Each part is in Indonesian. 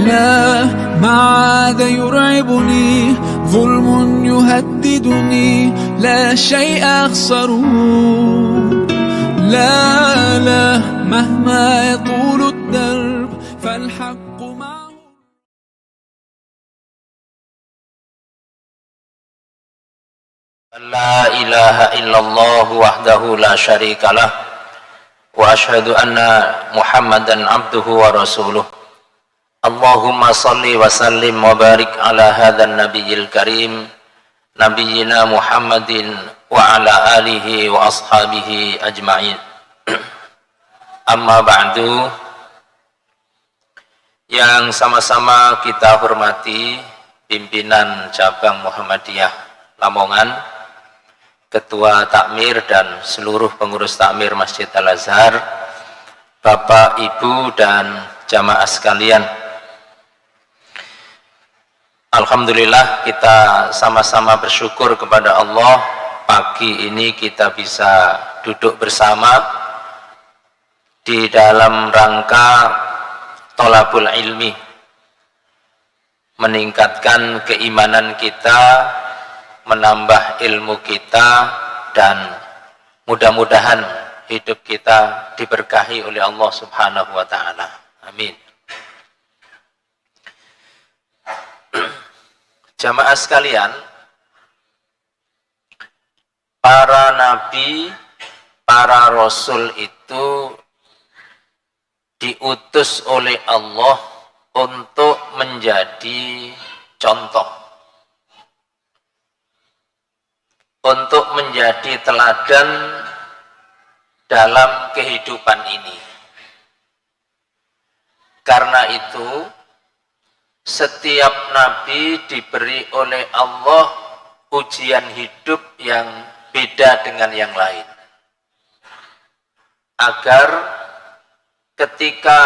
لا ما عاد يرعبني ظلم يهددني لا شيء أخسره لا لا مهما يطول الدرب فالحق معه. لا إله إلا الله وحده لا شريك له وأشهد أن محمدا عبده ورسوله. Allahumma salli wa sallim wa barik ala hadzal nabiyil karim nabiyyina Muhammadin wa ala alihi wa ashabihi ajma'in. Amma ba'du, yang sama-sama kita hormati pimpinan cabang Muhammadiyah Lamongan, Ketua Takmir dan seluruh pengurus Takmir Masjid Al-Azhar, Bapak, Ibu dan jamaah sekalian. Alhamdulillah, kita sama-sama bersyukur kepada Allah, pagi ini kita bisa duduk bersama di dalam rangka thalabul ilmi, meningkatkan keimanan kita, menambah ilmu kita, dan mudah-mudahan hidup kita diberkahi oleh Allah Subhanahu wa ta'ala. Amin. Jamaah sekalian, para nabi, para rasul itu diutus oleh Allah untuk menjadi contoh, untuk menjadi teladan dalam kehidupan ini. Karena itu, setiap nabi diberi oleh Allah ujian hidup yang beda dengan yang lain, agar ketika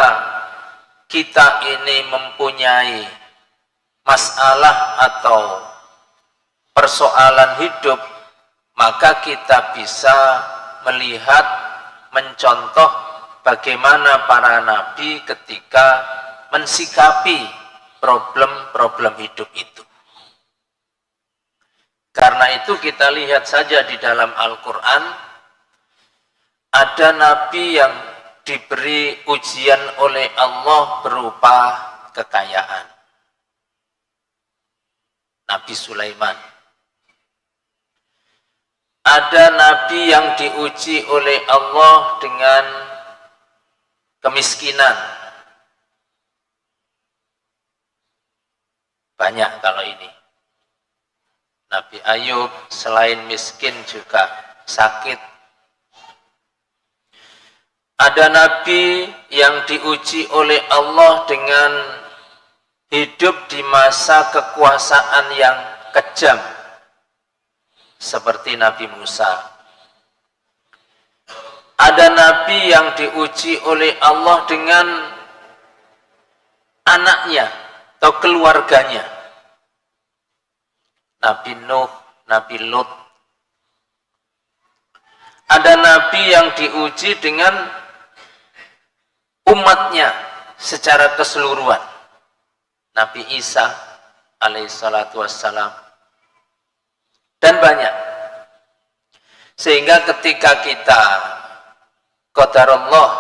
kita ini mempunyai masalah atau persoalan hidup, maka kita bisa melihat, mencontoh bagaimana para nabi ketika mensikapi problem-problem hidup itu. Karena itu kita lihat saja di dalam Al-Quran, ada nabi yang diberi ujian oleh Allah berupa kekayaan. Nabi Sulaiman. Ada nabi yang diuji oleh Allah dengan kemiskinan. Banyak kalau ini. Nabi Ayub selain miskin juga sakit. Ada nabi yang diuji oleh Allah dengan hidup di masa kekuasaan yang kejam, seperti Nabi Musa. Ada nabi yang diuji oleh Allah dengan anaknya atau keluarganya, Nabi Nuh, Nabi Lut. Ada nabi yang diuji dengan umatnya secara keseluruhan, Nabi Isa alaihissalatu wassalam, dan banyak. Sehingga ketika kita qadarullah,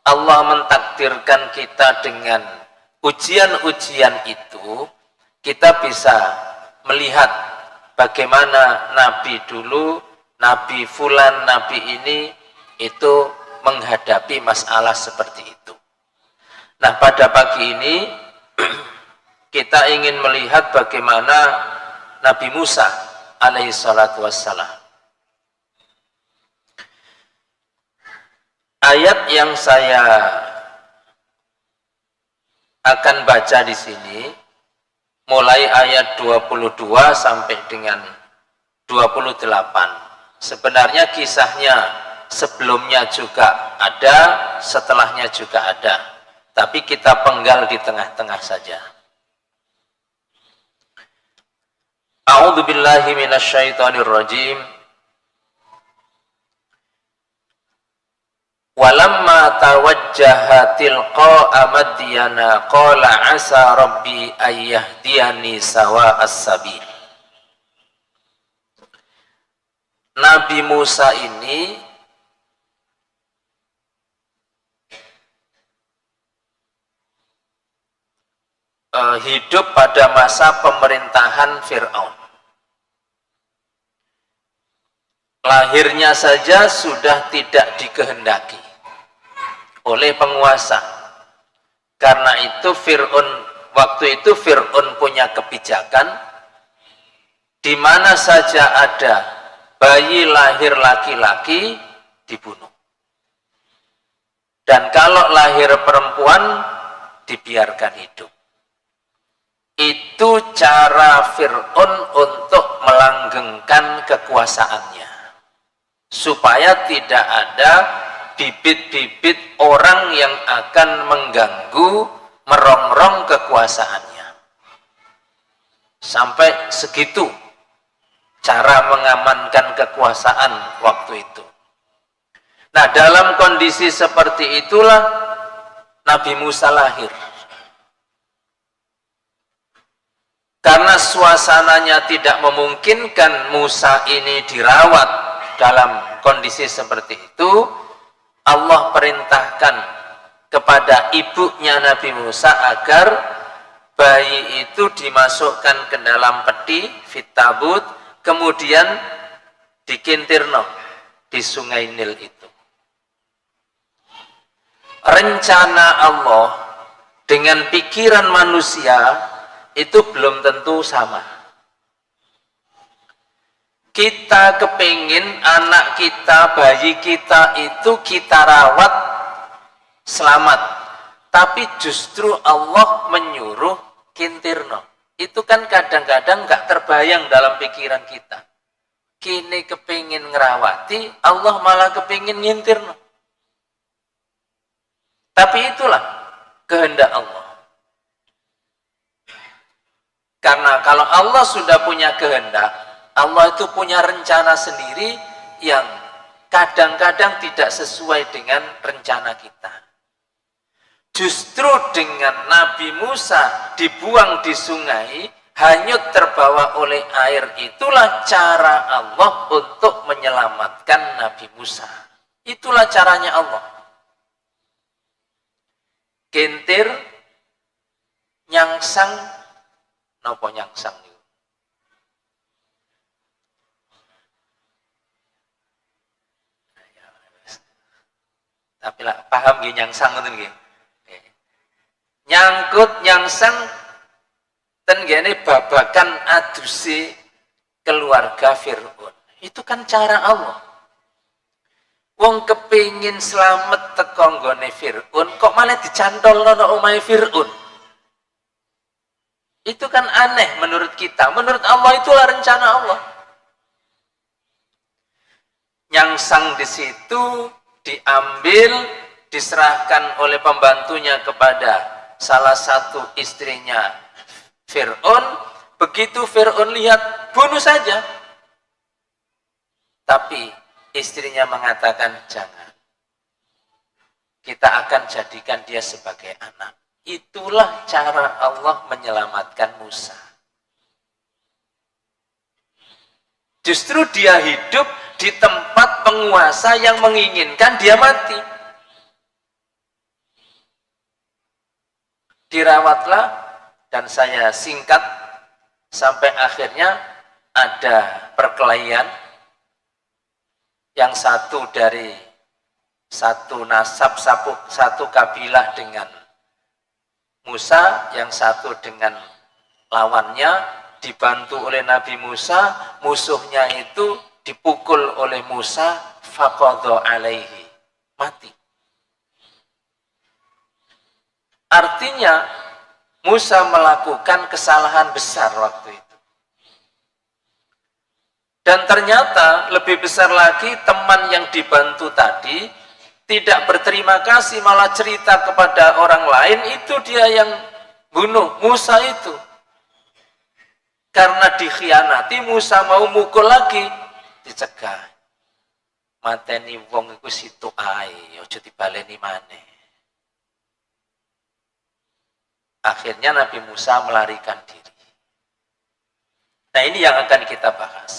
Allah mentakdirkan kita dengan ujian-ujian itu, kita bisa melihat bagaimana nabi dulu, nabi fulan, nabi ini itu menghadapi masalah seperti itu. Nah, pada pagi ini kita ingin melihat bagaimana Nabi Musa alaihissalatu wassalam. Ayat yang saya akan baca di sini mulai ayat 22 sampai dengan 28. Sebenarnya kisahnya sebelumnya juga ada, setelahnya juga ada, tapi kita penggal di tengah-tengah saja. A'udzu billahi minasyaitonir rajim. Walamma tawajjaha tilqa'a Madyana qala asa rabbi ayyahdiyani sawa'as sabil. Nabi Musa ini hidup pada masa pemerintahan Fir'aun. Lahirnya saja sudah tidak dikehendaki oleh penguasa. Karena itu waktu itu Fir'aun punya kebijakan, di mana saja ada bayi lahir laki-laki dibunuh. Dan kalau lahir perempuan dibiarkan hidup. Itu cara Fir'aun untuk melanggengkan kekuasaannya, supaya tidak ada bibit-bibit orang yang akan mengganggu, merongrong kekuasaannya. Sampai segitu cara mengamankan kekuasaan waktu itu. Nah, dalam kondisi seperti itulah Nabi Musa lahir. Karena suasananya tidak memungkinkan Musa ini dirawat dalam kondisi seperti itu, Allah perintahkan kepada ibunya Nabi Musa agar bayi itu dimasukkan ke dalam peti, fitabut, kemudian dikintirno di sungai Nil itu. Rencana Allah dengan pikiran manusia itu belum tentu sama. Kita kepingin anak kita, bayi kita itu kita rawat selamat, tapi justru Allah menyuruh kintirno. Itu kan kadang-kadang nggak terbayang dalam pikiran kita. Kini kepingin ngerawati, Allah malah kepingin ngintirno. Tapi itulah kehendak Allah. Karena kalau Allah sudah punya kehendak, Allah itu punya rencana sendiri yang kadang-kadang tidak sesuai dengan rencana kita. Justru dengan Nabi Musa dibuang di sungai, hanyut terbawa oleh air, itulah cara Allah untuk menyelamatkan Nabi Musa. Itulah caranya Allah. Kintir, nyangsang, nopo nyangsang itu. Tapi lah paham gini nyangsang itu gini. Nyangkut nyangsang ten gini babakan adusi keluarga Fir'aun. Itu kan cara Allah. Wong kepingin selamat teko nggone Fir'aun, kok malah dicantol nang omahe Fir'aun. Itu kan aneh menurut kita. Menurut Allah itulah rencana Allah. Nyangsang di situ diambil, diserahkan oleh pembantunya kepada salah satu istrinya Fir'aun. Begitu Fir'aun lihat, bunuh saja. Tapi istrinya mengatakan, jangan. Kita akan jadikan dia sebagai anak. Itulah cara Allah menyelamatkan Musa. Justru dia hidup di tempat penguasa yang menginginkan dia mati. Dirawatlah, dan saya singkat, sampai akhirnya ada perkelahian. Yang satu dari satu nasab, satu kabilah dengan Musa, yang satu dengan lawannya, dibantu oleh Nabi Musa, musuhnya itu dipukul oleh Musa, faqadha alaihi, mati. Artinya Musa melakukan kesalahan besar waktu itu. Dan ternyata lebih besar lagi, teman yang dibantu tadi tidak berterima kasih, malah cerita kepada orang lain, itu dia yang bunuh Musa itu. Karena dikhianati, Musa mau mukul lagi, dicegah. mateni wong iku situ ae, aja dibaleni maneh. Akhirnya Nabi Musa melarikan diri. Nah, ini yang akan kita bahas.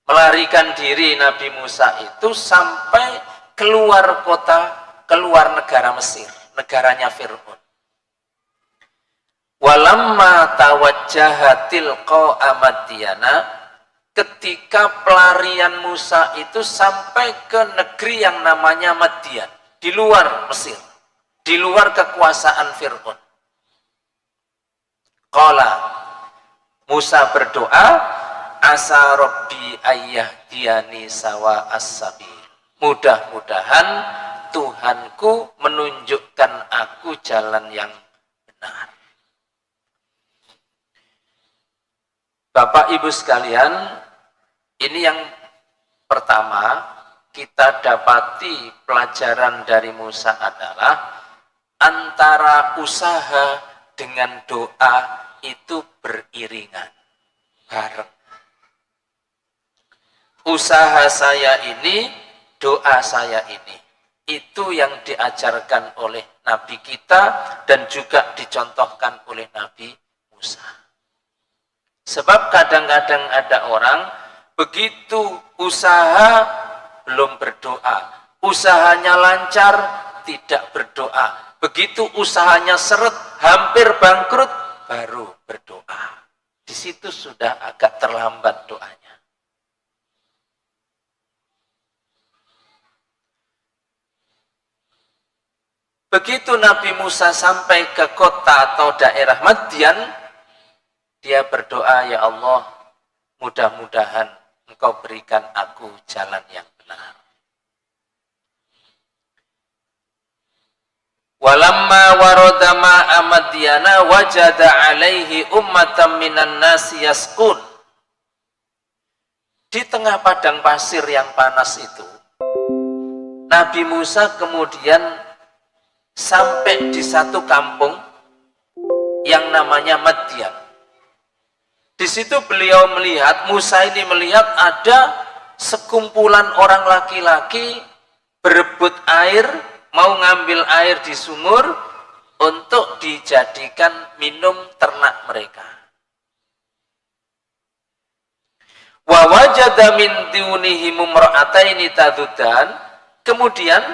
Melarikan diri Nabi Musa itu sampai keluar kota, keluar negara Mesir, negaranya Fir'aun. Walamma tawajjaha tilqa Madyana, ketika pelarian Musa itu sampai ke negeri yang namanya Madyan, di luar Mesir, di luar kekuasaan Fir'aun. Qala, Musa berdoa, asa rabbi ayyahdiyani sawa as-sabil. Mudah-mudahan Tuhanku menunjukkan aku jalan yang benar. Bapak Ibu sekalian, ini yang pertama kita dapati pelajaran dari Musa adalah antara usaha dengan doa itu beriringan, bareng. Usaha saya ini, doa saya ini. Itu yang diajarkan oleh Nabi kita dan juga dicontohkan oleh Nabi Musa. Sebab kadang-kadang ada orang begitu usaha belum berdoa, usahanya lancar tidak berdoa, begitu usahanya seret hampir bangkrut baru berdoa. Di situ sudah agak terlambat doanya. Begitu Nabi Musa sampai ke kota atau daerah Madyan, dia berdoa, ya Allah, mudah-mudahan Engkau berikan aku jalan yang benar. Walamma warada ma'a Madyana wajada alaihi ummatan minan nasi yasqun. Di tengah padang pasir yang panas itu, Nabi Musa kemudian sampai di satu kampung yang namanya Madyan. Di situ beliau melihat, Musa ini melihat ada sekumpulan orang laki-laki berebut air, mau ngambil air di sumur untuk dijadikan minum ternak mereka. Wa wajada min dunihim imra'ataini tadudan. Kemudian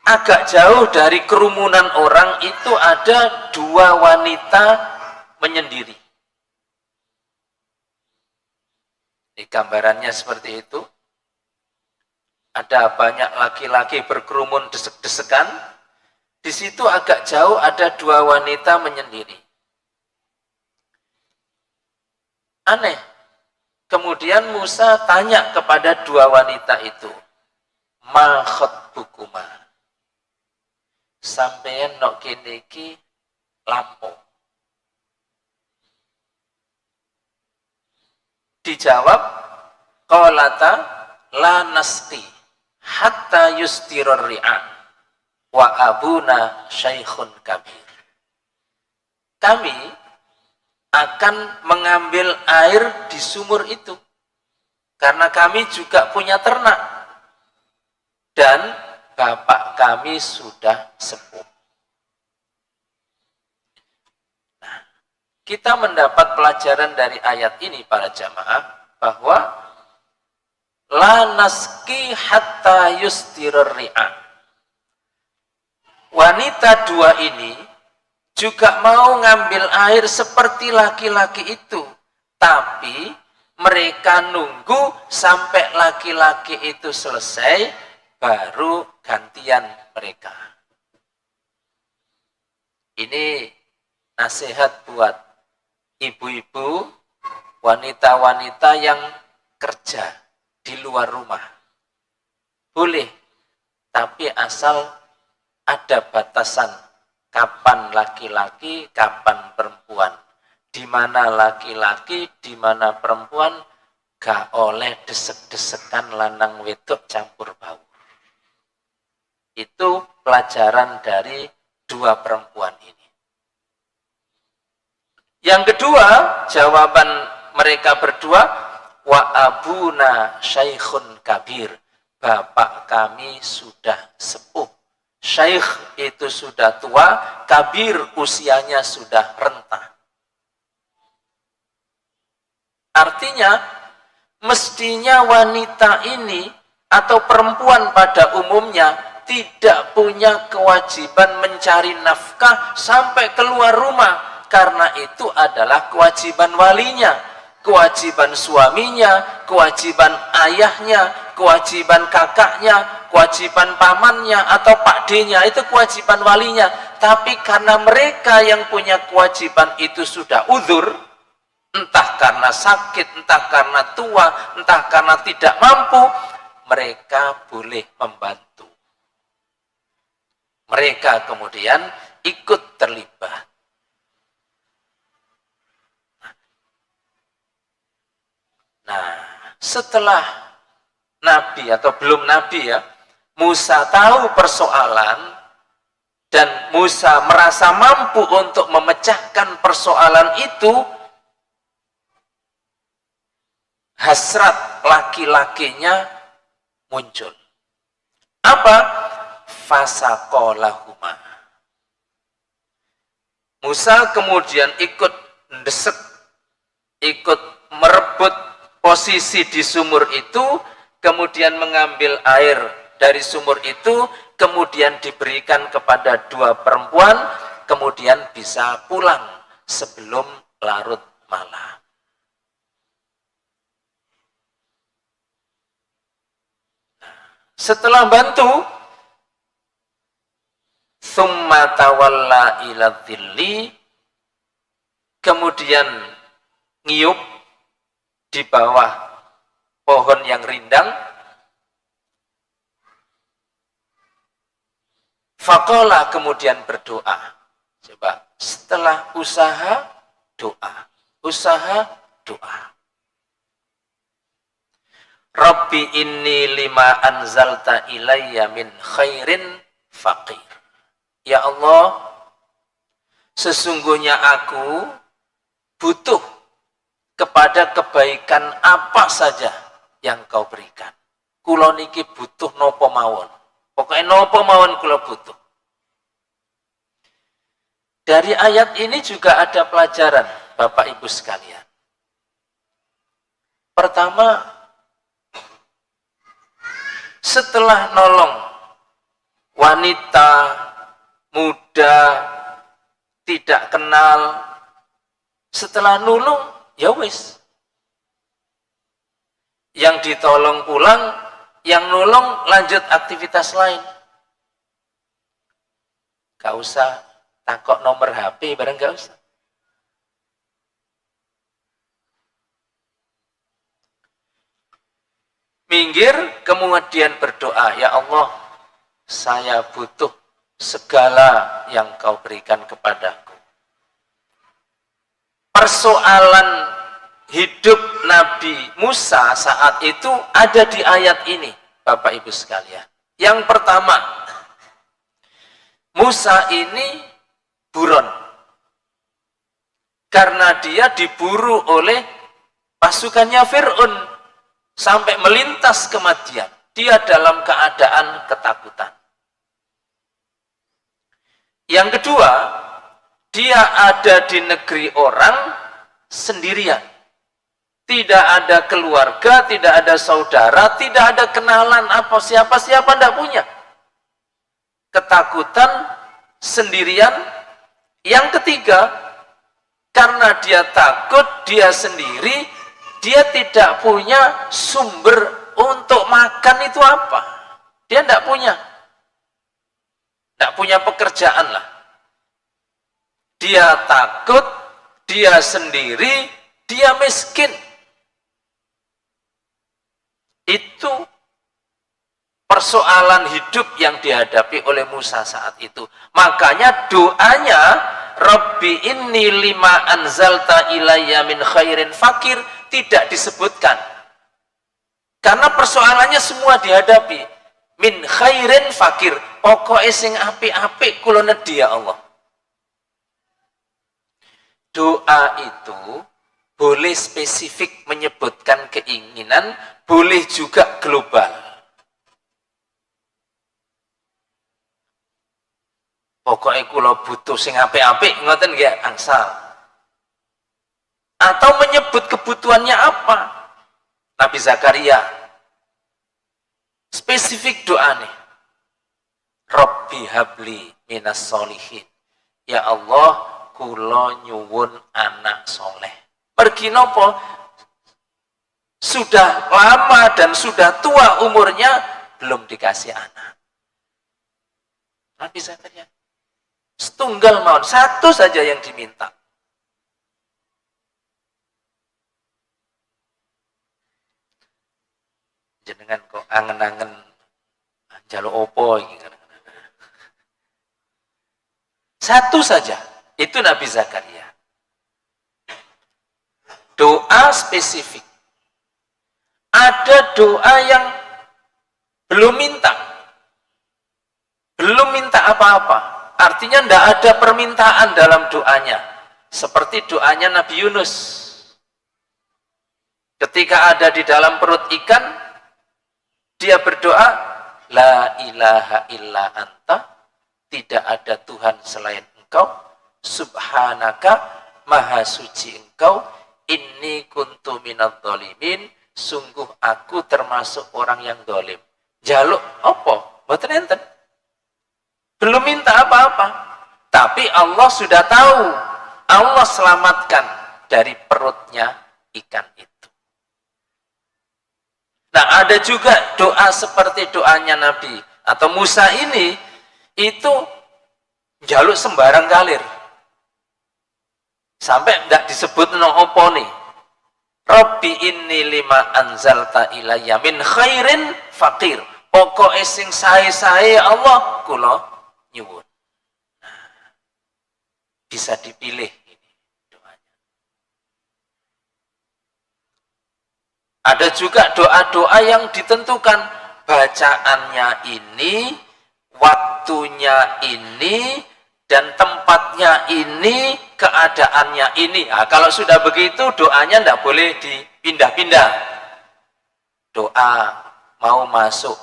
agak jauh dari kerumunan orang itu ada dua wanita menyendiri. Di gambarannya seperti itu. Ada banyak laki-laki berkerumun desek-desekan. Di situ agak jauh ada dua wanita menyendiri. Aneh. Kemudian Musa tanya kepada dua wanita itu, ma khatbukuma? Sampeyan nok kene iki lapo? Dijawab, qalata la nasqi hatta yustirur ri'a wa abuna syaikhun kabir. Kami akan mengambil air di sumur itu karena kami juga punya ternak dan bapak kami sudah sepuh. Kita mendapat pelajaran dari ayat ini para jamaah bahwa la naski hatta yustirur ri'a. Wanita dua ini juga mau ngambil air seperti laki-laki itu, tapi mereka nunggu sampai laki-laki itu selesai baru gantian mereka. Ini nasihat buat ibu-ibu, wanita-wanita yang kerja di luar rumah. Boleh, tapi asal ada batasan kapan laki-laki, kapan perempuan. Di mana laki-laki, di mana perempuan, gak oleh desek-desekan lanang wedok campur bau. Itu pelajaran dari dua perempuan ini. Yang kedua, jawaban mereka berdua, wa abuna syaikhun kabir. Bapak kami sudah sepuh. Syekh itu sudah tua, kabir usianya sudah renta. Artinya, mestinya wanita ini atau perempuan pada umumnya tidak punya kewajiban mencari nafkah sampai keluar rumah, karena itu adalah kewajiban walinya, kewajiban suaminya, kewajiban ayahnya, kewajiban kakaknya, kewajiban pamannya atau pakdenya, itu kewajiban walinya. Tapi karena mereka yang punya kewajiban itu sudah uzur, entah karena sakit, entah karena tua, entah karena tidak mampu, mereka boleh membantu. Mereka kemudian ikut terlibat. Nah, setelah Nabi atau belum Nabi ya, Musa tahu persoalan dan Musa merasa mampu untuk memecahkan persoalan itu, hasrat laki-lakinya muncul. Apa? Fasaqolahuma. Musa kemudian ikut mendesek, ikut merebut posisi di sumur itu, kemudian mengambil air dari sumur itu, kemudian diberikan kepada dua perempuan, kemudian bisa pulang sebelum larut malam. Setelah bantu, summa tawalla ila dhilli, kemudian ngiyup di bawah pohon yang rindang. Faqala, kemudian berdoa. Coba, setelah usaha, doa. Usaha, doa. Rabbi inni lima anzalta ilayya min khairin faqir. Ya Allah, sesungguhnya aku butuh kepada kebaikan apa saja yang kau berikan. Kula niki butuh nopo mawon. Pokoknya nopo mawon kula butuh. Dari ayat ini juga ada pelajaran, Bapak Ibu sekalian. Pertama, setelah nolong wanita muda tidak kenal, setelah nulung ya wis, yang ditolong pulang, yang nulung lanjut aktivitas lain. Gak usah takok nomor HP bareng, gak usah. Minggir, kemudian berdoa, ya Allah, saya butuh segala yang kau berikan kepadaku. Persoalan hidup Nabi Musa saat itu ada di ayat ini, Bapak Ibu sekalian. Yang pertama, Musa ini buron. Karena dia diburu oleh pasukannya Fir'aun sampai melintas kematian. Dia dalam keadaan ketakutan. Yang kedua, dia ada di negeri orang sendirian. Tidak ada keluarga, tidak ada saudara, tidak ada kenalan apa siapa-siapa, tidak punya. Ketakutan, sendirian. Yang ketiga, karena dia takut, dia sendiri, dia tidak punya sumber untuk makan itu apa. Dia tidak punya. Tidak punya pekerjaan lah. Dia takut, dia sendiri, dia miskin. Itu persoalan hidup yang dihadapi oleh Musa saat itu. Makanya doanya, Rabbi inni lima anzalta ilayya min khairin fakir, tidak disebutkan. Karena persoalannya semua dihadapi. Min khairin fakir, pokoknya sing apik-apik kula nedhi ya Allah. Doa itu boleh spesifik menyebutkan keinginan, boleh juga global. Pokoknya kula butuh sing apik-apik ngoten nggih angsal. Atau menyebut kebutuhannya apa? Nabi Zakaria spesifik doa nih. Rabbi habli minas solihin. Ya Allah, kula nyuwun anak soleh. Pergi nopo? Sudah lama dan sudah tua umurnya, belum dikasih anak. Nabi Zakaria setunggal mawon, satu saja yang diminta. Jenengan kok angen-angen jaluk opo iki. Satu saja, itu Nabi Zakaria. Doa spesifik. Ada doa yang belum minta. Belum minta apa-apa. Artinya tidak ada permintaan dalam doanya. Seperti doanya Nabi Yunus. Ketika ada di dalam perut ikan, dia berdoa, La ilaha illa anta, tidak ada Tuhan selain engkau, subhanaka, maha suci engkau, inni kuntu minadh dhalimin, sungguh aku termasuk orang yang dolim. Jaluk apa? Mboten enten. Belum minta apa-apa. Tapi Allah sudah tahu. Allah selamatkan dari perutnya ikan itu. Nah, ada juga doa seperti doanya Nabi atau Musa ini, itu jaluk sembarang kalir. Sampai tidak disebut no opo nih. Rabbi inni lima anzalta ilayya min khairin fakir. Pokoknya sing sae-sae Allah kula nyuwun. Bisa dipilih ini doanya. Ada juga doa-doa yang ditentukan bacaannya ini, waktunya ini, dan tempatnya ini, keadaannya ini. Nah, kalau sudah begitu doanya tidak boleh dipindah-pindah. Doa mau masuk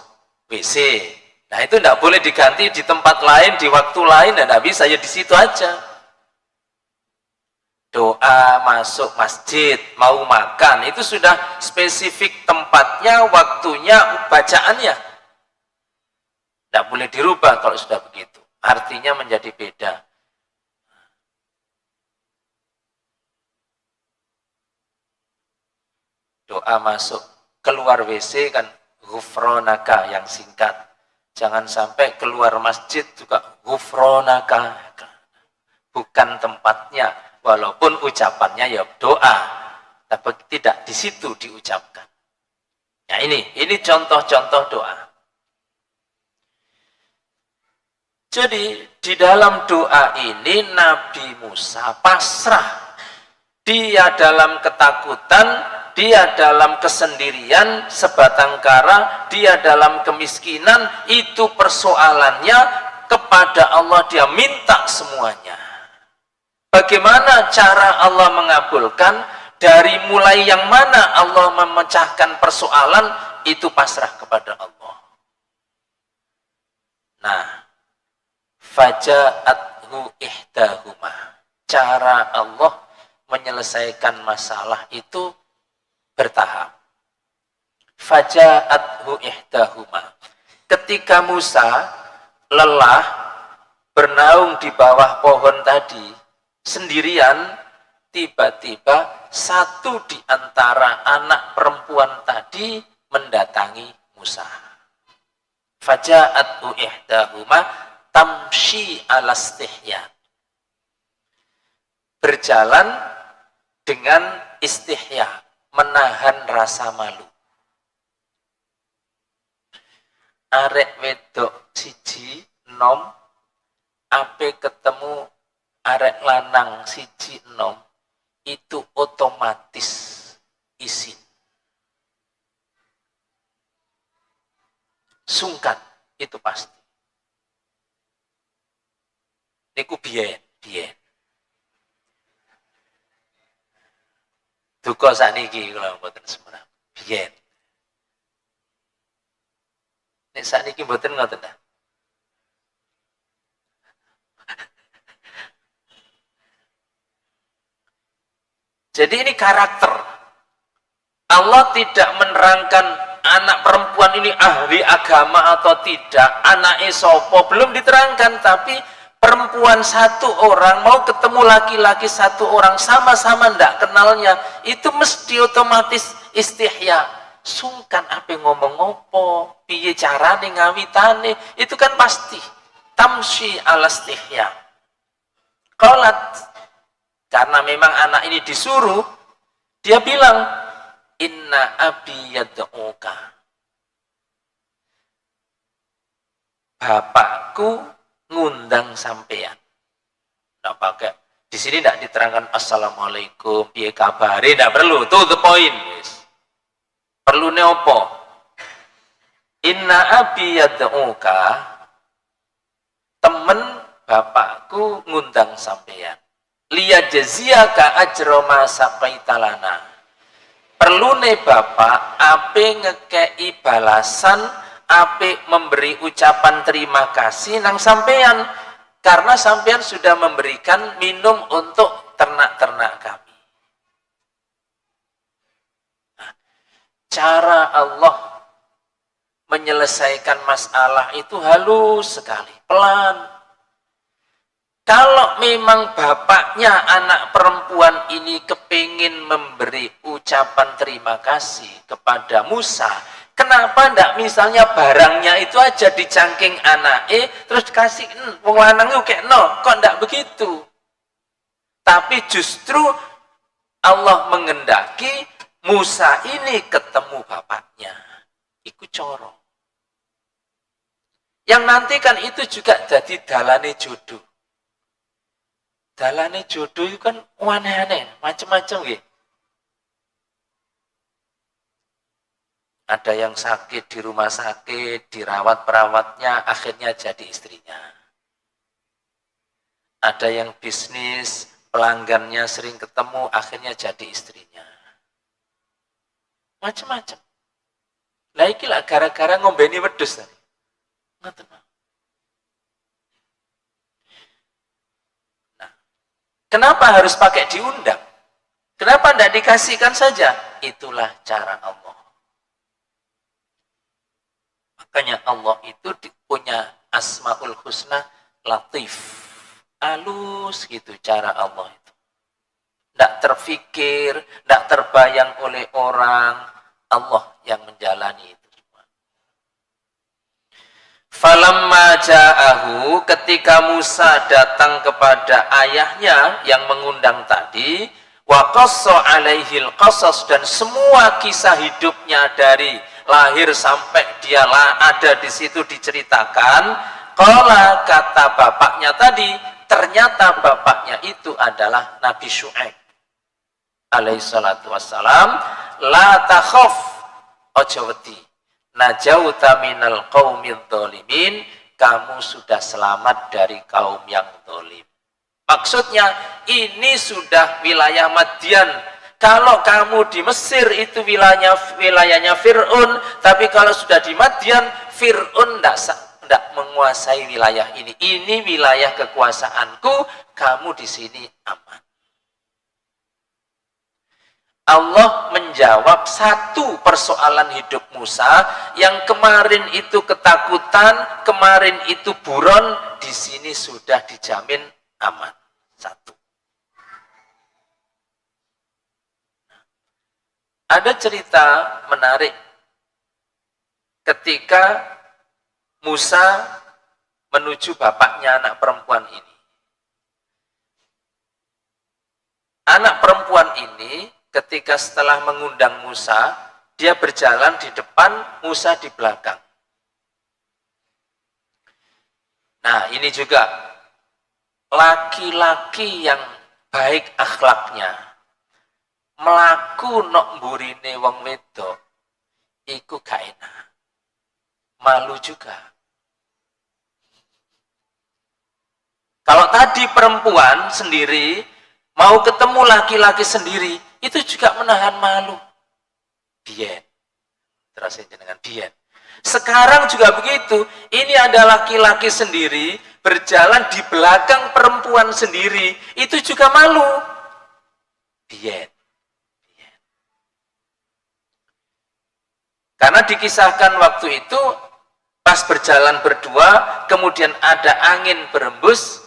WC, nah itu tidak boleh diganti di tempat lain, di waktu lain, dan tidak bisa, ya di situ aja. Doa masuk masjid, mau makan, itu sudah spesifik tempatnya, waktunya, bacaannya. Tidak boleh dirubah kalau sudah begitu. Artinya menjadi beda. Doa masuk, keluar WC kan ghufronaka yang singkat. Jangan sampai keluar masjid juga ghufronaka. Bukan tempatnya, walaupun ucapannya ya doa, tapi tidak di situ diucapkan. Nah ini contoh-contoh doa. Jadi di dalam doa ini Nabi Musa pasrah. Dia dalam ketakutan, dia dalam kesendirian, sebatang kara, dia dalam kemiskinan, itu persoalannya, kepada Allah dia minta semuanya. Bagaimana cara Allah mengabulkan? Dari mulai yang mana Allah memecahkan persoalan, itu pasrah kepada Allah. Nah, faja'athu ihdahuma. Cara Allah menyelesaikan masalah itu bertahap. Faja'athu ihdahuma. Ketika Musa lelah bernaung di bawah pohon tadi sendirian, tiba-tiba satu di antara anak perempuan tadi mendatangi Musa. Faja'athu ihdahuma tamshi ala istihya, berjalan dengan istihya, menahan rasa malu. Arek wedok siji nom, ape ketemu arek lanang siji nom, itu otomatis izin. Sungkan, itu pasti. Niku biyen. duka sakniki kula mboten semurah. Biyen. Nek sakniki mboten ngoten ta. Jadi ini karakter. Allah tidak menerangkan anak perempuan ini ahli agama atau tidak, anak sopo belum diterangkan, tapi perempuan satu orang mau ketemu laki-laki satu orang sama-sama ndak kenalnya, itu mesti otomatis istihya, sungkan apa ngomong ngopo, piye carane ngawitane, itu kan pasti tamshi ala istihya. Qalat, karena memang anak ini disuruh, dia bilang, inna abi yad'uka. Bapakku ngundang sampean. Nggak pakai. Di sini tidak diterangkan assalamualaikum, piye kabare, tidak perlu. To the point, guys. Perlu neopo. Inna abi yad'uka. Temen bapakku ngundang sampean. Liyajziyaka ajra ma saqaita lana. Perlune bapak ape ngekei balasan, ape memberi ucapan terima kasih nang sampean, karena sampean sudah memberikan minum untuk ternak-ternak kami. Nah, cara Allah menyelesaikan masalah itu halus sekali, pelan. Kalau memang bapaknya anak perempuan ini kepingin memberi ucapan terima kasih kepada Musa, kenapa ndak misalnya barangnya itu aja dicangking anak terus dikasih wong lanang itu kayak no, kok ndak begitu? Tapi justru Allah mengendaki Musa ini ketemu bapaknya, iku coro. Yang nanti kan itu juga jadi dalane jodoh. Dalane jodoh itu kan aneh-aneh, macam-macam gitu. Ada yang sakit di rumah sakit, dirawat perawatnya, akhirnya jadi istrinya. Ada yang bisnis, pelanggannya sering ketemu, akhirnya jadi istrinya. Macam-macam. Lah iki lah gara-gara ngombeni wedhus tadi. Ngoten. Kenapa harus pakai diundang? Kenapa tidak dikasihkan saja? Itulah cara Allah. Makanya Allah itu punya Asmaul Husna Latif. Halus gitu cara Allah itu. Tidak terfikir, tidak terbayang oleh orang. Allah yang menjalani itu. Falamma ja'ahu, ketika Musa datang kepada ayahnya yang mengundang tadi, wa qassa alaihil qasas, dan semua kisah hidupnya dari lahir sampai dia ada di situ diceritakan. Qala, kata bapaknya tadi, ternyata bapaknya itu adalah Nabi Syuaib alaihi salatu wassalam. La takhaf, ojo wedi, najauta minal qaumidz dzalimin, kamu sudah selamat dari kaum yang zalim. Maksudnya ini sudah wilayah Madian. Kalau kamu di Mesir itu wilayahnya Fir'aun, tapi kalau sudah di Madian, Fir'aun tidak menguasai wilayah ini. Ini wilayah kekuasaanku, kamu di sini aman. Allah menjawab satu persoalan hidup Musa yang kemarin itu ketakutan, kemarin itu buron, di sini sudah dijamin aman. Satu. Ada cerita menarik ketika Musa menuju bapaknya anak perempuan ini. Anak perempuan ini ketika setelah mengundang Musa, dia berjalan di depan, Musa di belakang. Nah, ini juga laki-laki yang baik akhlaknya, melaku nok mburine wong wedok, iku gak enak. Malu juga. Kalau tadi perempuan sendiri, mau ketemu laki-laki sendiri, itu juga menahan malu. Biyen. Terus dengan biyen. Sekarang juga begitu. Ini ada laki-laki sendiri berjalan di belakang perempuan sendiri, itu juga malu. Biyen. Karena dikisahkan waktu itu pas berjalan berdua, kemudian ada angin berembus,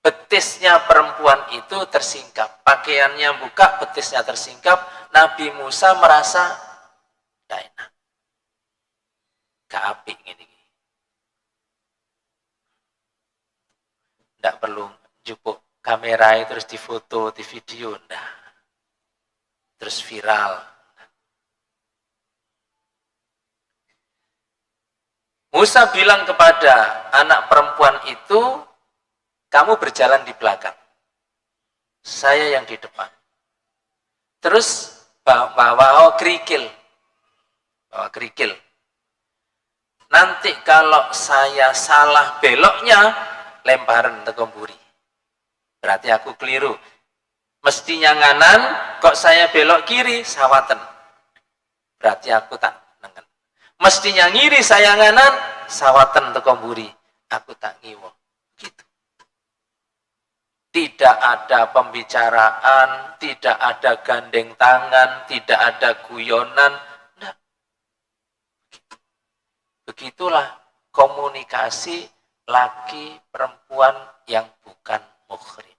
betisnya perempuan itu tersingkap. Pakaiannya buka, betisnya tersingkap. Nabi Musa merasa tidak enak. Gak apik ini. Tidak perlu jupuk kamera terus difoto, di video. Nah. Terus viral. Musa bilang kepada anak perempuan itu, kamu berjalan di belakang. Saya yang di depan. Terus bawa kerikil. Bawa kerikil. Nanti kalau saya salah beloknya, lemparan ke komburi. Berarti aku keliru. Mestinya nganan, kok saya belok kiri, sawatan. Berarti aku tak nengen. Mestinya ngiri saya nganan, sawatan ke komburi. Aku tak ngiwo. Gitu. Tidak ada pembicaraan, tidak ada gandeng tangan, tidak ada guyonan. Nah. Begitulah komunikasi laki perempuan yang bukan muhrim.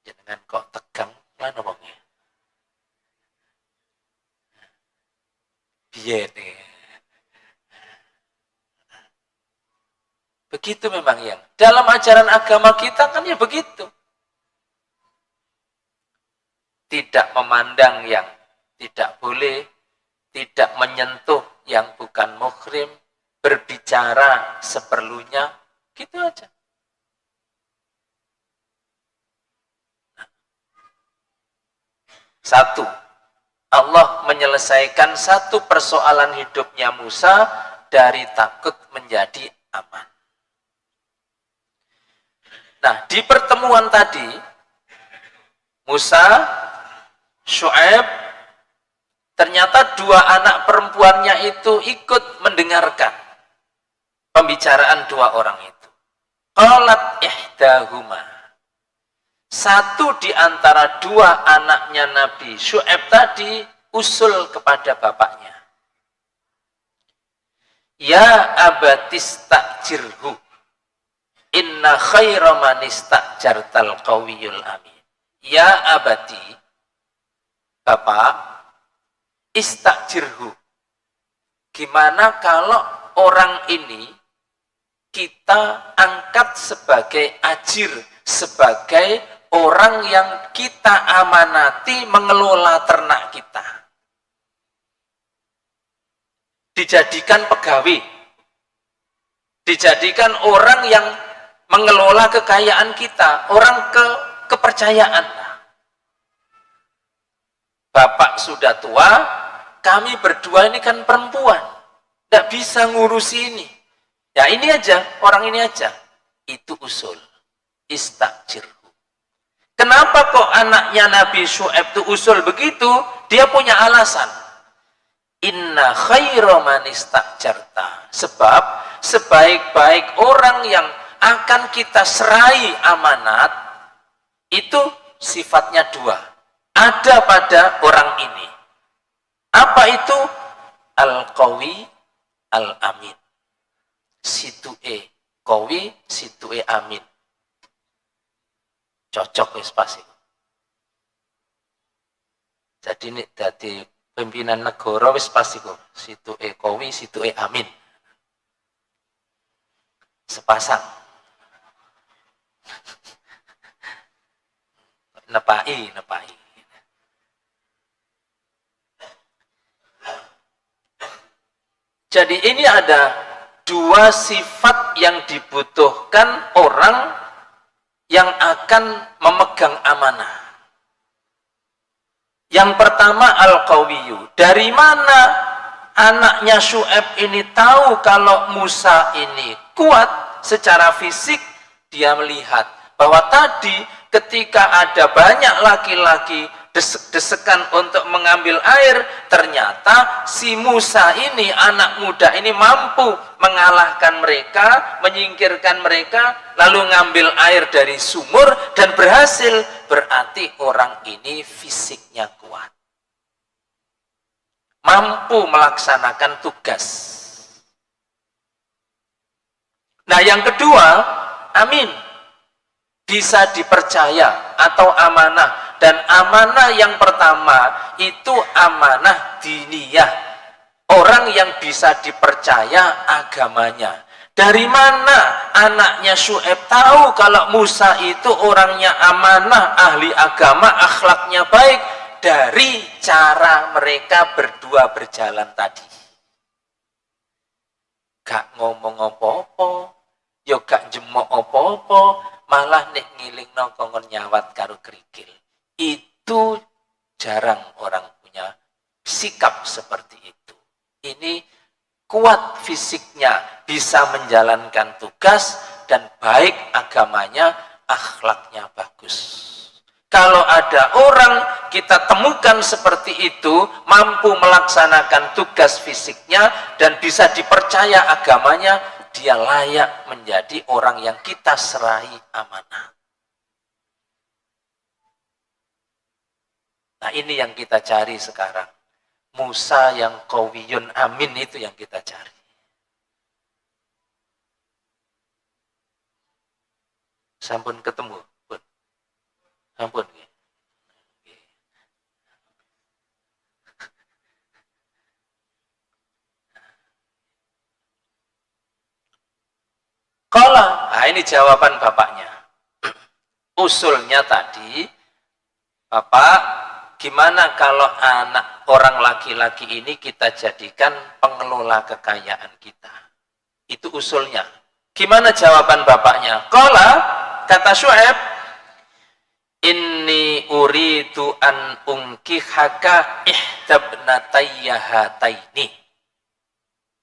Jangan kok tegang, lan omongnya. Biyen nih. Begitu memang yang dalam ajaran agama kita kan ya begitu. Tidak memandang yang tidak boleh, tidak menyentuh yang bukan muhrim, berbicara seperlunya, gitu aja. Satu, Allah menyelesaikan satu persoalan hidupnya Musa dari takut menjadi aman. Nah, di pertemuan tadi, Musa, Syuaib, ternyata dua anak perempuannya itu ikut mendengarkan pembicaraan dua orang itu. Qalat ihdahuma. Satu di antara dua anaknya Nabi Syuaib tadi usul kepada bapaknya. Ya abatis takjirhu. Inna khaira man istajartal qawiyul amin. Ya abati, bapak, istakjirhu. Gimana kalau orang ini kita angkat sebagai ajir, sebagai orang yang kita amanati mengelola ternak kita. Dijadikan pegawai. Dijadikan orang yang mengelola kekayaan kita, orang kepercayaan. Bapak sudah tua, kami berdua ini kan perempuan, tidak bisa ngurusi ini. Ya ini aja, orang ini aja. Itu usul, istakjirhu. Kenapa kok anaknya Nabi Syuaib itu usul begitu? Dia punya alasan. Inna khaira man istajarta. Sebab sebaik-baik orang yang akan kita serai amanat, itu sifatnya dua. Ada pada orang ini. Apa itu? Al-qawi, al-amin. Situe qawi, situe amin. Cocok wis pas iku. Jadi nek dadi pimpinan negara wis pas iku. Situe qawi, situe amin. Sepasang. Nepai. Jadi ini ada dua sifat yang dibutuhkan orang yang akan memegang amanah. Yang pertama al-qawiyu. Dari mana anaknya Syuaib ini tahu kalau Musa ini kuat secara fisik? dia melihat bahwa tadi ketika ada banyak laki-laki desek-desekan untuk mengambil air, ternyata si Musa ini, anak muda ini mampu mengalahkan mereka, menyingkirkan mereka, lalu ngambil air dari sumur dan berhasil. Berarti orang ini fisiknya kuat, mampu melaksanakan tugas. Nah, yang kedua, amin, bisa dipercaya atau amanah. Dan amanah yang pertama itu amanah diniyah, orang yang bisa dipercaya agamanya. Dari mana anaknya Syuaib tahu kalau Musa itu orangnya amanah, ahli agama, akhlaknya baik? Dari cara mereka berdua berjalan tadi. Gak ngomong apa-apa, yo gak jemok apa-apa, malah nek ngilingno kongon nyawat karo kerikil. Itu jarang orang punya sikap seperti itu. Ini kuat fisiknya, bisa menjalankan tugas, dan baik agamanya, akhlaknya bagus. Kalau ada orang kita temukan seperti itu, mampu melaksanakan tugas fisiknya dan bisa dipercaya agamanya, dia layak menjadi orang yang kita serahi amanah. Nah, ini yang kita cari sekarang. Musa yang qawiyun amin, itu yang kita cari. Sampun ketemu, pun. Sampun. Qala, nah ini jawaban bapaknya. Usulnya tadi, Bapak, gimana kalau anak orang laki-laki ini kita jadikan pengelola kekayaan kita? Itu usulnya. Gimana jawaban bapaknya? Qala, kata Syuaib, inni uridu an unkihaka ihtabnatayya hataini.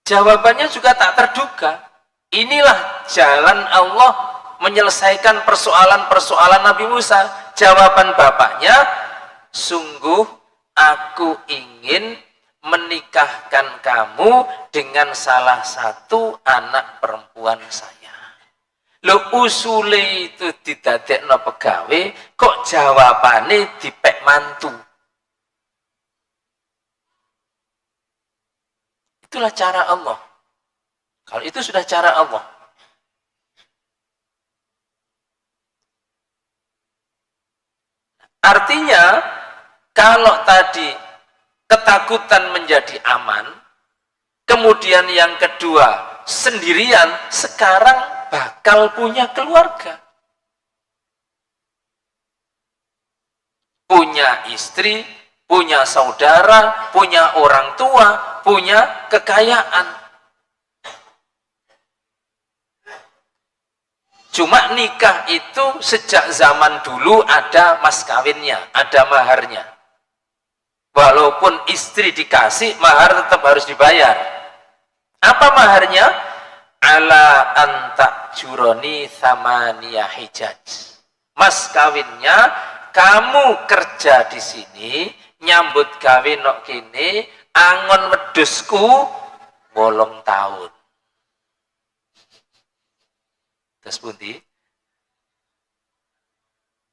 Jawabannya juga tak terduga. Inilah jalan Allah menyelesaikan persoalan-persoalan Nabi Musa. Jawaban bapaknya, sungguh aku ingin menikahkan kamu dengan salah satu anak perempuan saya. Lo usule itu didadekno pegawe, kok jawabane dipek mantu. Itulah cara Allah. Kalau itu sudah cara Allah. Artinya, kalau tadi ketakutan menjadi aman, kemudian yang kedua sendirian, sekarang bakal punya keluarga, punya istri, punya saudara, punya orang tua, punya kekayaan. Cuma nikah itu sejak zaman dulu ada mas kawinnya, ada maharnya. Walaupun istri dikasih, mahar tetap harus dibayar. Apa maharnya? Ala anta juroni thamaniyah hijaj. Mas kawinnya, kamu kerja di sini, nyambut kawin nok kene, angon wedusku 8 tahun. Terus pundi?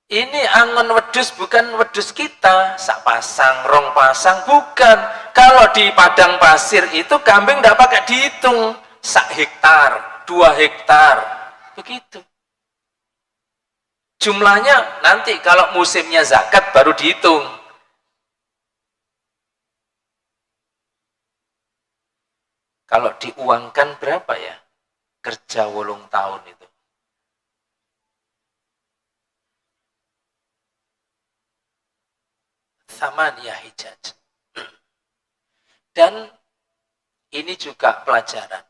Ini angon wedus bukan wedus kita, sak pasang, rong pasang, bukan. Kalau di padang pasir itu kambing tidak pakai dihitung, sak hektar, 2 hektar, begitu. Jumlahnya nanti kalau musimnya zakat baru dihitung. Kalau diuangkan berapa ya? Kerja 8 tahun itu. Thamaniyah hijaj. Dan ini juga pelajaran.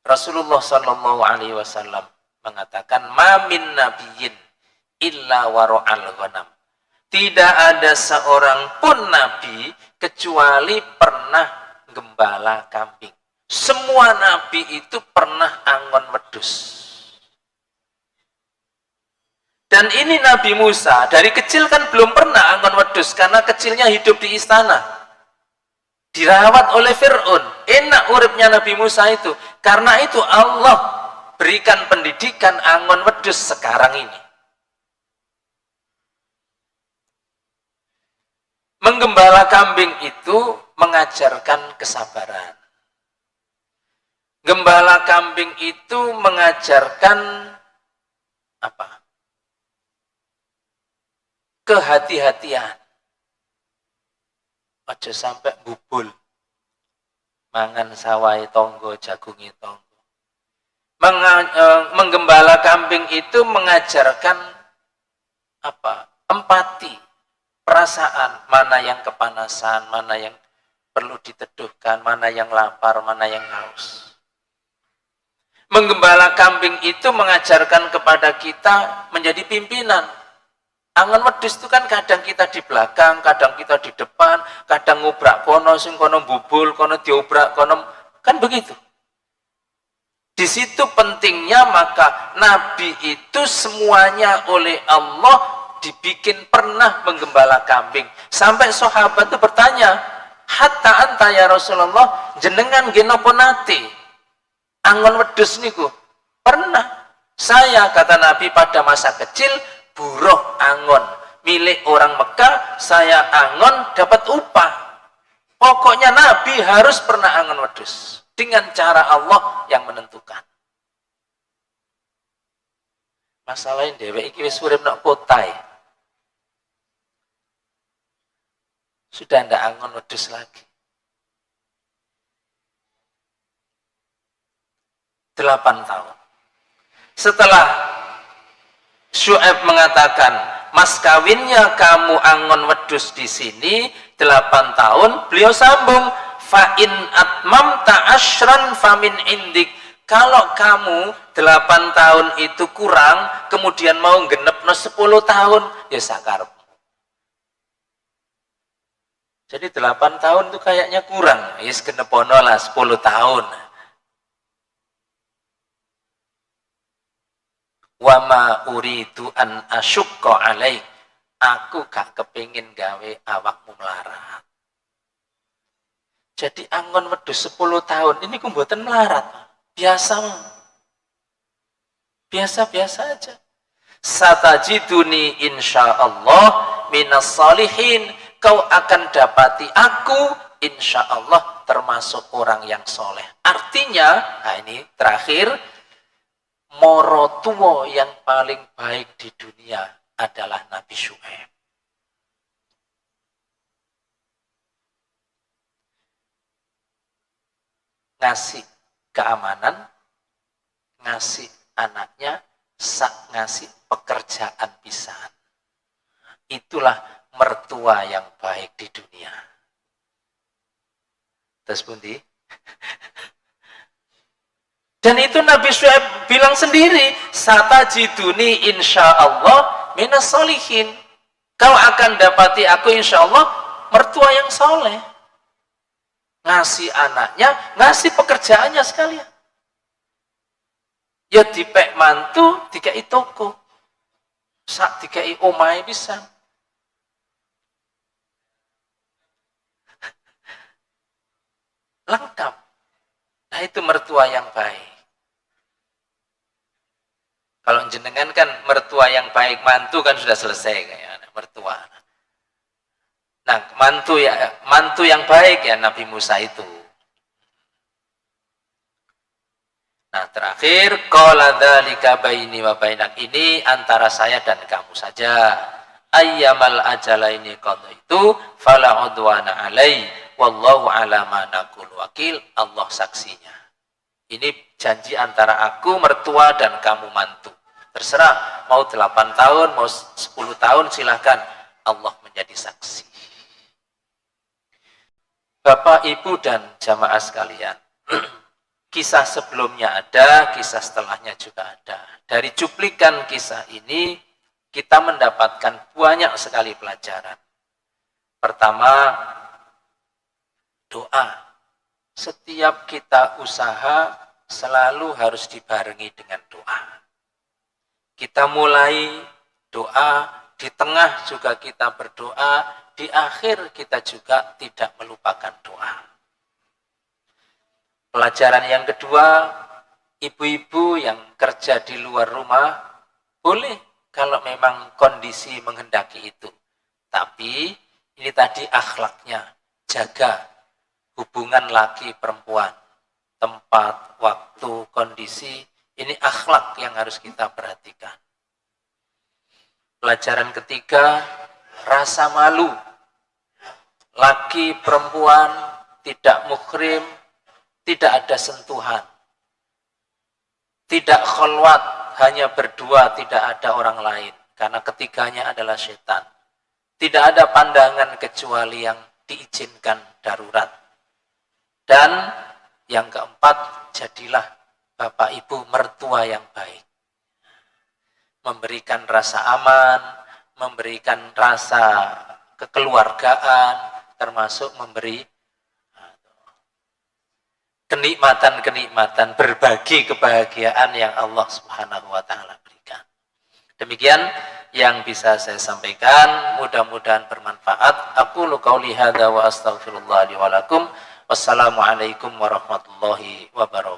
Rasulullah Shallallahu Alaihi Wasallam mengatakan, "Mamin nabiyyin illa waro'al ghanam." Tidak ada seorang pun nabi kecuali pernah gembala kambing. Semua nabi itu pernah angon wedus. Dan ini Nabi Musa dari kecil kan belum pernah angon wedhus karena kecilnya hidup di istana, dirawat oleh Fir'aun. Enak uripnya Nabi Musa itu. Karena itu Allah berikan pendidikan angon wedhus sekarang ini. Menggembala kambing itu mengajarkan kesabaran. Gembala kambing itu mengajarkan apa? Kehati-hatian. Aja sampai bubul. Mangan sawai tonggo, jagungi tonggo. Menggembala kambing itu mengajarkan apa? Empati, perasaan, mana yang kepanasan, mana yang perlu diteduhkan, mana yang lapar, mana yang haus. Menggembala kambing itu mengajarkan kepada kita menjadi pimpinan. Angon wedhus itu kan kadang kita di belakang, kadang kita di depan, kadang ngubrak kono, sing kono bubul, kono diobrak, kono, kan begitu. Di situ pentingnya maka Nabi itu semuanya oleh Allah dibikin pernah menggembala kambing. Sampai sahabat itu bertanya, hatta anta ya Rasulullah, jenengan genopo nate angon wedhus niku? Pernah. Saya, kata Nabi, pada masa kecil buruh angon milik orang Mekah, saya angon dapat upah. Pokoknya Nabi harus pernah angon wedhus dengan cara Allah yang menentukan. Masalahnya dheweke iki wis urip nang kota. Sudah ndak angon wedhus lagi. 8 tahun. Setelah Syu'aib mengatakan, mas kawinnya kamu angon wedhus di sini 8 tahun, beliau sambung, fa in atmamta asyran famin indik. Kalau kamu 8 tahun itu kurang, kemudian mau genepno 10 tahun, ya sakarepmu. Jadi 8 tahun itu kayaknya kurang, ya genepono lah 10 tahun. Wama uridu an asyukka alaik, aku gak kepingin gawe awakmu melarat. Jadi angon wedhus 10 tahun ini ku mboten melarat, biasa aja. Satajiduni insyaallah minas salihin, kau akan dapati aku insyaallah termasuk orang yang soleh. Artinya, nah ini terakhir, moro tuwa yang paling baik di dunia adalah Nabi Syu'aib. Ngasih keamanan, ngasih anaknya, ngasih pekerjaan pisan. Itulah mertua yang baik di dunia. Terus pundi? Dan itu Nabi Syu'aib bilang sendiri, satajiduni insyaallah minas solihin. Kau akan dapati aku insyaallah mertua yang soleh. Ngasih anaknya, ngasih pekerjaannya sekalian. Ya dipek mantu, dikai toko. Sak dikai omahe pisan. Lengkap. Nah itu mertua yang baik. Kalau jenengan kan mertua yang baik, mantu kan sudah selesai kayak mertua. Nah, mantu yang baik ya Nabi Musa itu. Nah, terakhir qala dzalika baini wa bainak, ini antara saya dan kamu saja. Ayyamal ajalaini qadaitu fala udwana alai wallahu ala ma naqul wakil. Allah saksinya. Ini janji antara aku mertua dan kamu mantu. Terserah, mau 8 tahun, mau 10 tahun, silahkan. Allah menjadi saksi. Bapak, Ibu, dan jamaah sekalian, kisah sebelumnya ada, kisah setelahnya juga ada. Dari cuplikan kisah ini, kita mendapatkan banyak sekali pelajaran. Pertama, doa. Setiap kita usaha selalu harus dibarengi dengan doa. Kita mulai berdoa, di tengah juga kita berdoa, di akhir kita juga tidak melupakan doa. Pelajaran yang kedua, ibu-ibu yang kerja di luar rumah, boleh kalau memang kondisi menghendaki itu. Tapi ini tadi akhlaknya, jaga hubungan laki perempuan, tempat, waktu, kondisi, ini akhlak yang harus kita perhatikan. Pelajaran ketiga, rasa malu. Laki perempuan tidak muhrim, tidak ada sentuhan. Tidak khalwat, hanya berdua, tidak ada orang lain. Karena ketiganya adalah setan. Tidak ada pandangan kecuali yang diizinkan darurat. Dan yang keempat, jadilah bapak ibu mertua yang baik. Memberikan rasa aman, memberikan rasa kekeluargaan, termasuk memberi kenikmatan-kenikmatan, berbagi kebahagiaan yang Allah Subhanahu wa taala berikan. Demikian yang bisa saya sampaikan, mudah-mudahan bermanfaat. Aqulu qauli hadza wa astaghfirullah li wa lakum. Wassalamualaikum warahmatullahi wabarakatuh.